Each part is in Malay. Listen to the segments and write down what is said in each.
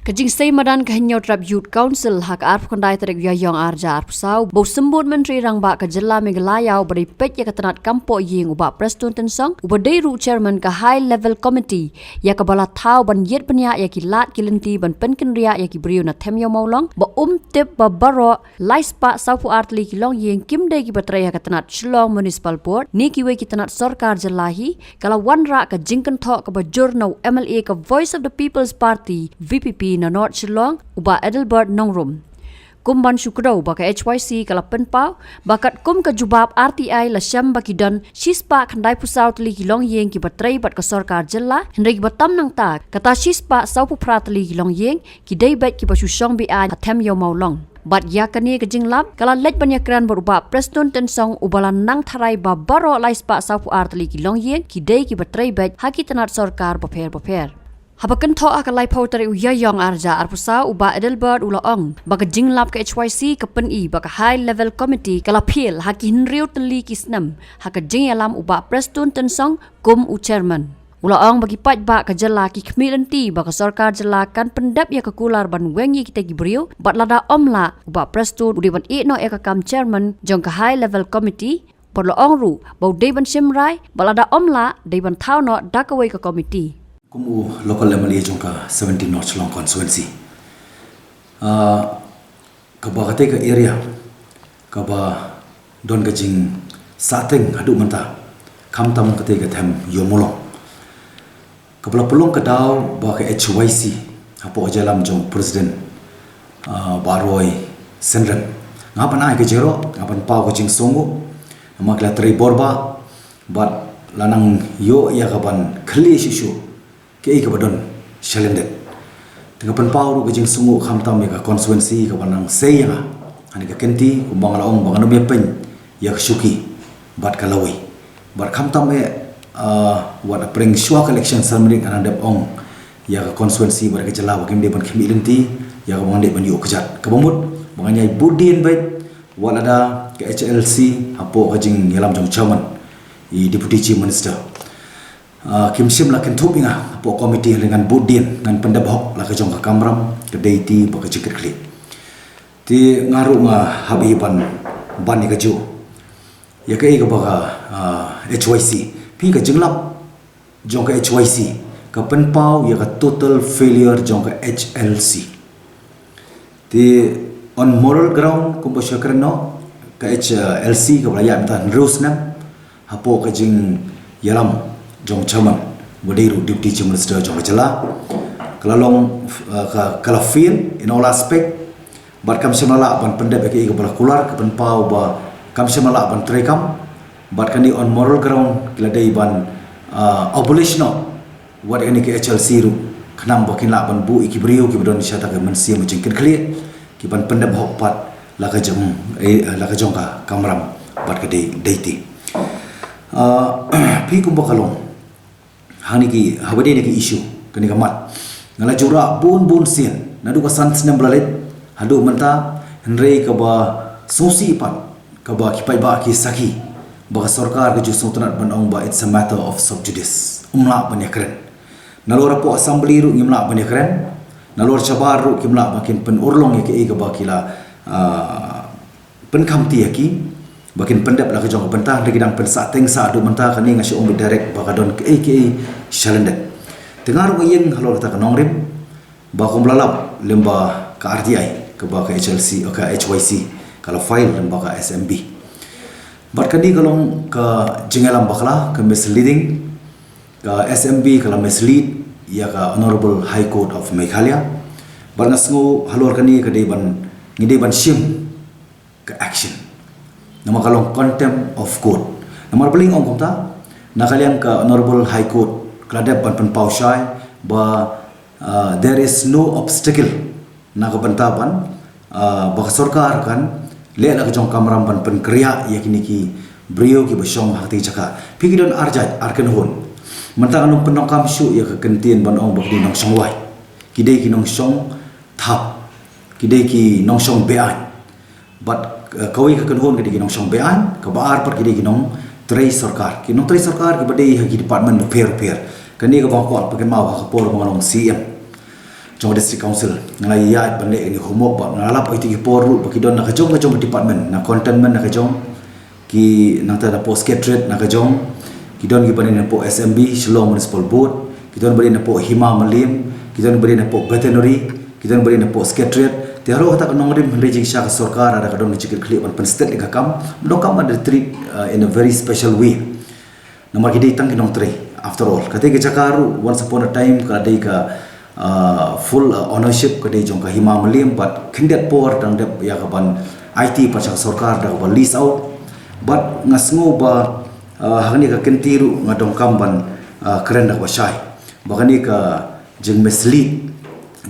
Kajing say madan kahinyau trap youth council hak arp kondai tarik yayong arja arp sau bau sembut menteri rangba ka jela Meghalayau beri pet ya katanat kampo ying uba prestun tensong uba deiru chairman ka high level committee ya ka bala tau ban yet penya ya ki lat kilenti ban penken ria ya ki beriu na temyo maulong ba tip ba baro laispa saupu artli ki long ying kim de ki batra ya katanat Shillong municipal board ni ki we ki tanat sarkar jelahi kala wanra ka jingkan thok ka bajur nau MLA ka voice of the people's party VPP na North Shillong uba Adelbert Nongrum. Kumban syukrau baka HYC kalapen pau bakat kum ka jubab RTI la syam baki don shispa khandai pusau tli kilong yeng ki batrai bat ka sarkar jella hendai batam nang ta kata shispa saupu pratli kilong yeng ki dei bat ki pasyusong bi an athem yo maulong. Bat yakani ke jinglap kala lej banyakran berupa preston tensong ubalan nang tharai ba baro laispa saupu artli kilong yeng ki dei ki batrai bat haki tanat sarkar baper. Habakan tho akalai pautari uyayong arja arpusa uba Adelbert ulaong baka jinglap ke HYC ke PNI baka high level committee kala pil haki hinriu teli kisnam haka jingyalam uba preston tensong kum u chairman ulaong bagi pat ba ka jela ki kemilenti baka sarkar jela kan pendap ya kekular ban wengi kita gibriu bat lada omla uba preston udiban no ekakam chairman jong ka high level committee por laong ru bau deban simrai balada omla deban thau no dakawai ka committee Kumu local level jongka 17 North Shillong constituency. Kabakate ka area kaba don kajing sateng hadu menta kam tam kate ka them yomolong. Kabla pelong kadau ba ka HYC apo jalam jong president Baroi Senrem. Ngapan ai ke jero ngapan pau kajing songo makla tri borba bat lanang yo ya kapan khli shishu ke ka badon challenges tengah penpau ru kajing sungu kham tam ka constituency ka banang sei ya ani ka kenti ku bangala ong bangano me pen ya shuki bat kalawi bat kham tam wat pring shwa election ceremony kan dep ong ya ka constituency bar ka jala wakim de ban khimi lenti ya ka bangde ban yu kejat ka bamut banganya budin bai walada ka HLC apo kajing yalam jong chairman I deputy chief minister Kim Sim la kentup inga po komiti dengan budin dengan pendabhok la kajong ka kamram ke deiti ba ka jikir kli ti ngaru nga habi ban ni ka ju ya ka ba ka HYC pi ka jinglap jong ka HYC ka penpau ya ka total failure jong ka HLC ti on moral ground kumba syakrano ka HLC ka blayam tan rusnam hapo ka jing yalam jong chairman bodiru deputy chief minister jong jala kalalong kala feel in all aspect bat kam semala ban pendep ke ke kular ke penpau ba kam semala ban trekam bat kani on moral ground kila dei ban abolition what any ke HLC ru khnam bakin la ban bu ikibrio ki bodon syata ke mensia mujingkin kli ki ban pendep hok pat la ka jong ka kamram bat ke deiti pi kum bakalong hani ki habade ki issue kani kamat ngala jura bun sien nadu ka sans nem blalet hadu menta henrei ka ba sosi pan ka ba kipai ba ki saki ba sarkar ka ju sultanat ban ong ba it's a matter of sub judice umla ban yakren nalor po assembly ru ngimla ban yakren nalor chabar ru kimla bakin pen urlong ke ka ba kila pen khamti ki bakin pendap la kajong bentah lagi dang pensa teng sa du mentah kani ngasi om direct bakadon ke challenges dengar ko yeng halo ta kanongrim ba kom lalap lemba ka RTI ke ba ka HLC ka HYC kalau file lemba ka SMB bat kani kalong ka jingalam bakla ka misleading ka SMB kalau mislead ya ka honorable high court of Meghalaya bat ngasngo halor kani ka deban ngideban shim ka action nama kalong contempt of court nama paling ong kumta nakalian ka honorable high court kladep ban penpau syai ba there is no obstacle na ka bantapan ba sarkar kan le la ka jong kamram ban pen kriya yakini ki brio ki basyong hakti chaka pigidon arjat arken hon mentang anong penokam syu ya ka kentien ban ong bakdi nong songwai kidei ki nong song thap kidei ki nong song bean but kawi ka kanhon kidi ginong song bean ka baar par kidi ginong trei sarkar kinong trei sarkar ki badei hagi department repair kani ka bangko pakai mau ka por mangalong CM jong district council ngalai ya bande ini homo ba ngalap itu ki poru baki don nak jong department na containment nak jong ki nang ta po secretariat nak jong ki don ki bani na po SMB Shillong Municipal Board ki don bani na po Hima Malim ki don bani na po veterinary ki don bani na po secretariat ti haro kata kanong rim rejing sya sarkar ada kadon cikir kli pan state ka kam dokam ada treat in a very special way nomor ki tang kinong tre after all kate ke Jakaru once upon a time ka dei ka full ownership ka dei jong ka Hima Malim but kindet por tang dep ya ka ban IT pasang sarkar da ka lease out but ngasngo ba hangni ka kentiru ngadong kamban keren da ba syai bakani ka jeng mislead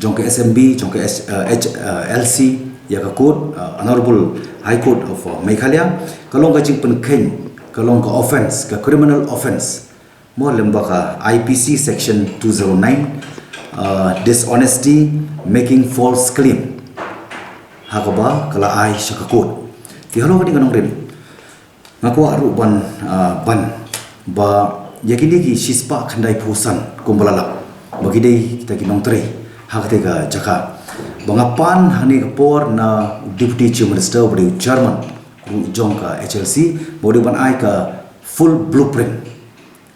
jong ke SMB jong ke LC ya ka court honorable high court of Meghalaya kalong ka jing penkeng kalong ka offense ka criminal offense mo lemba ka IPC section 209 dishonesty making false claim hakaba kala ai syakakut ti halo ka dinganong rim ngaku aru ban ba yakini ki shispa khandai phusan kumbalala bagi dei kita kinong tre hakte ka jaka bangapan hani kapor na deputy chief minister bodi chairman jong ka HLC bodi ban ai ka full blueprint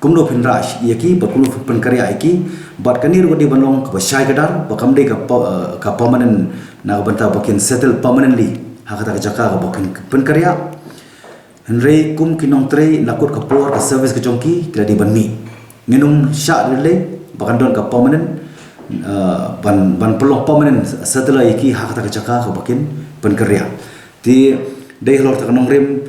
kumno pinraj yaki bakulu penkarya iki bat kanir wadi banong ka syai kadar bakam de ka permanent na banta bakin settle permanently hakata ka jaka ka bakin penkarya henry kum kinong tre nakut kapor ka service ka jongki kila di banmi nginum sya rele bakan don ka permanent ban pelong permanent setelah iki hakata ka jaka ka bakin penkarya ti dei lor ta kanong rim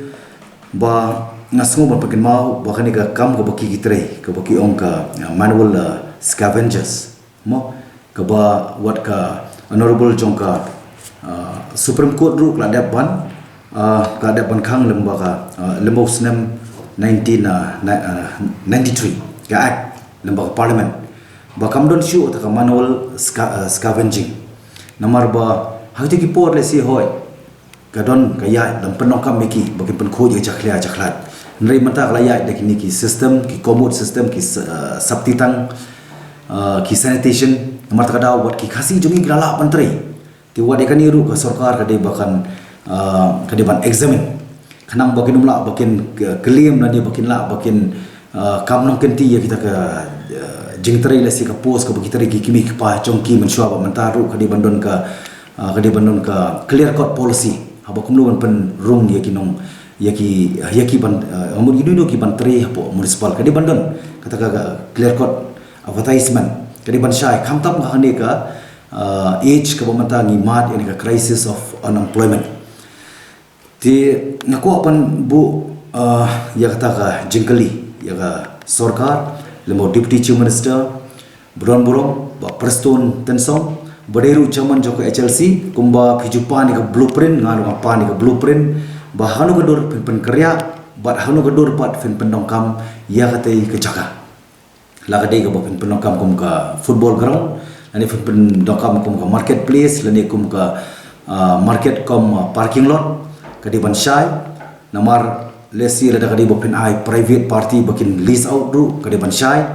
ba ngasngo ban pakin mau bakani ka kam ka baki gitre ka baki ong ka manual scavengers mo ka ba wat ka honorable jong ka supreme court ru ka dep ban khang lemba ka lembo snem 1993 ka act lemba ka parliament ba kam don shu ta ka manual scavenging namar ba hati ki por le si hoy ka don ka ya dam penokam meki baki pen khoj jaklat nrai mata klaya de kini ki system ki commute system ki saptitang ki sanitation namar ta kada wat ki khasi jungi grala pantri ti wa de kani ru ka sarkar ka de bakan ka de ban examine khanang bakin umla bakin claim na de bakin la bakin kam nong kenti ya kita ka jingtrai la si ka post ka bakitari ki kimi pa chongki menshwa ba mantaru ka de bandon ka clear cut policy habakum lu pen rung ya kinong yaki ban amur idu ki ban tre hapo municipal kadi bandon kata ka clear cut advertisement kadi ban syai khamtam ka hane ka age ka bamata ngi mat ini ka crisis of unemployment ti ngaku apan bu ya kata ka jingkali ya ka sarkar lemo deputy chief minister buron ba Preston Tensong baderu chairman joko HLC kumba pijupan ka blueprint ngalo ka pan ka blueprint bahanu kedur pen kerja bat hanu kedur pat pen pendongkam ya katai ke jaka la kadai ke pen pendongkam kum ka football ground lani pen pendongkam kum ka marketplace lani kum ka market kum parking lot kadai ban syai namar lesi rada kadai pen ai private party bakin lease out ru kadai ban syai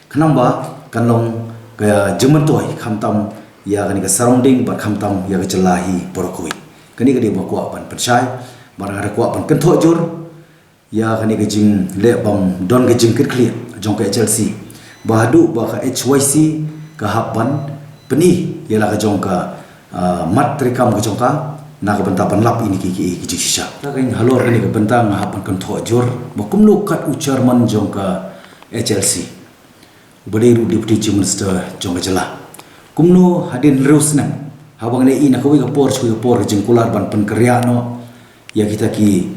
kenamba kanlong ka jementoy khamtam ya kani ka surrounding bat khamtam ya ka jelahi porokoi kani kadai bakwa pan syai barang ada kuat pan kentok jur ya kani kejing le bam don kejing kit clear jong ke Chelsea bahadu ba ka HYC ka hapan peni ialah ka jong ka mat rekam ka jong ka na ka bentapan lap ini ki kejing sisa ta kain halor kani ka bentang hapan kentok jur bakum lu kat ucarman jong ka HLC badiru deputy chief minister jong ka jela kumno hadin rusnan habang ne ina ka wi ka por kejing kular ban pen keryano ya kita ki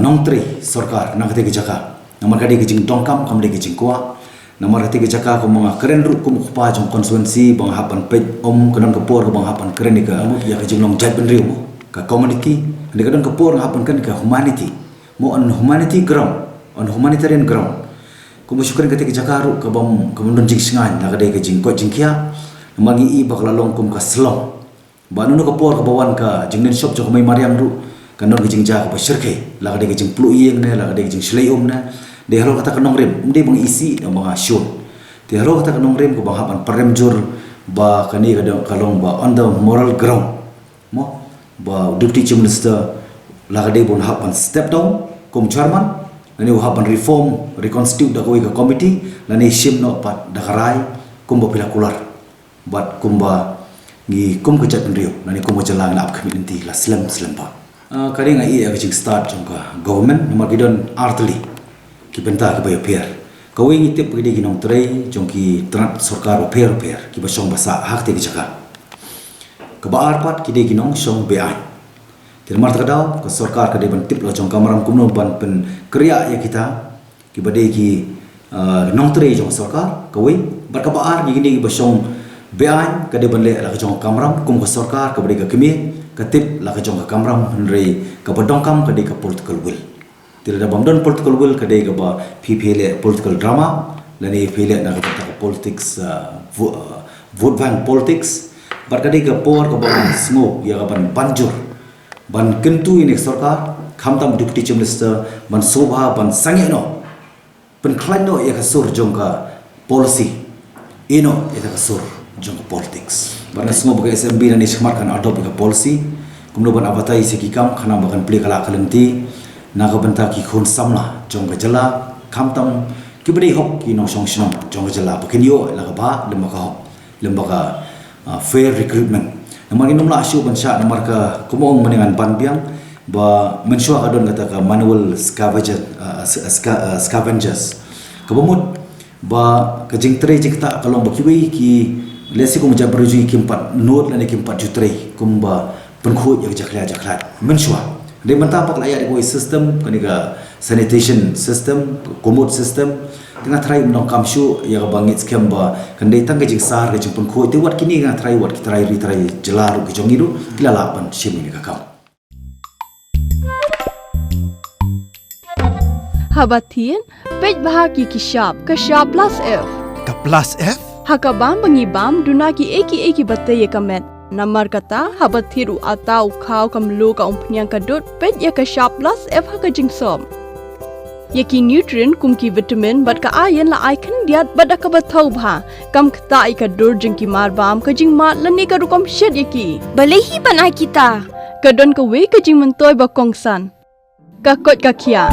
nongtre sarkar na kate jaka namar kade ki jing tongkam kam de ki jing kwa namar kate jaka ko mga keren ru kum khpa jong constituency bang hapan pej om kanan kapor bang hapan keren ni ka ya ka jing long jat ben riu ka community de kadan kapor hapan kan ka humanity mo on humanity ground on humanitarian ground ko mo syukur kate jaka ru ka bam kamundon jing singan na kade ki jing ko jing kya magi i baklalong kum ka slong banu no kapor ka bawan ka jingnen shop jok mai mariam ru kanor gijing ja ka syirke la ka de gijing plu yeng ne la ka de gijing sleium ne de haro kata kanong rem mde bang isi bang asyun de haro kata kanong rem ko bang hapan parem jur ba kani kalong ba on the moral ground mo ba deputy chief minister lagade bon hapan step down kum chairman nani hapan reform reconstitute da koi ka committee nani shim no pat dakarai kum ba pilakular bat kum ba ngi kum ka chat penrio nani kum ba jalang na community la slam ba kari ngai ya jing start jongka government nomor gidon artli ki benta ka bayo pier kawai ngi tip gidi ginong trei jongki trat sarkar pier ki ba song basa hak te ki jaka ka ba arpat ki de ginong song bean Tilmar terkadau ke sarkar ke depan tip lo jong kamaram kumno ban pen kriya ya kita ki bade ki nong tre jong sarkar kawai berkabar gini basong bean ke depan le la jong kamaram kum ke sarkar ke bade ke kemi ke tip la jong ke kamaram henry ke badongkam ke de ke political will tidak ada bangdon political will ke de ke ba PPL political drama lani pile na ke politics vote bank politics berkade ke por ke ba smoke ya ban banjur ban kentu ini sarkar khamtam deputy chief minister ban sobha ban sangeno ban khlaino ya kasur jongka policy ino ya kasur jongka politics ban semua bagai SMB dan ismar kan adopt ka policy kumno ban abatai sekikam khana bakan play kala kalenti naga banta ki khon samla jongka jala khamtam kibri hok ki no song snom jongka jala bakinyo la ka ba lembaga fair recruitment Namar inum la asyuk bansa namar ka kumong menengan panbiang ba mensua kadon kata ka manual scavengers kabamut ba kajing tre jikta kalong bakiwi ki lesi ko menjab berujui kimpat note lani kimpat jutrei kumba penkhut yang jaklat mensua de mentapak layak di system kanika sanitation system komod system tengah try menong kamshu ya bangit scam ba kandai tang kajing sar kajing penkhut te wat kini nga try wat kita try jelar ke jongiru kilalapan sim ini kakam Habatin pej bahagi ki shop plus F Ka plus F? hakabam bangibam dunaki eki batai kamet namar kata habathiru atau khau kamlu ka umpnyang kadut pej ya ka shop plus F hakajing som Yaki nutrient kumki vitamin bat ka ayan la icon diat bada ka bathau bha kam kta I ka dur jingki mar bam ka jing ma lani ka rukom shed yaki Balehi banai kita. ka don ka we ka jing mentoy ba kongsan ka kot ka khia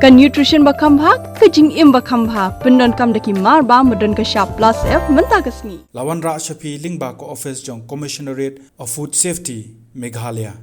ka nutrition ba kham bha ka jing im ba kham bha pendon kam daki mar ba modon ka sharp plus F menta ka sngi Lawan Ra Shafi Lingba ko office jong Commissionerate of Food Safety Meghalaya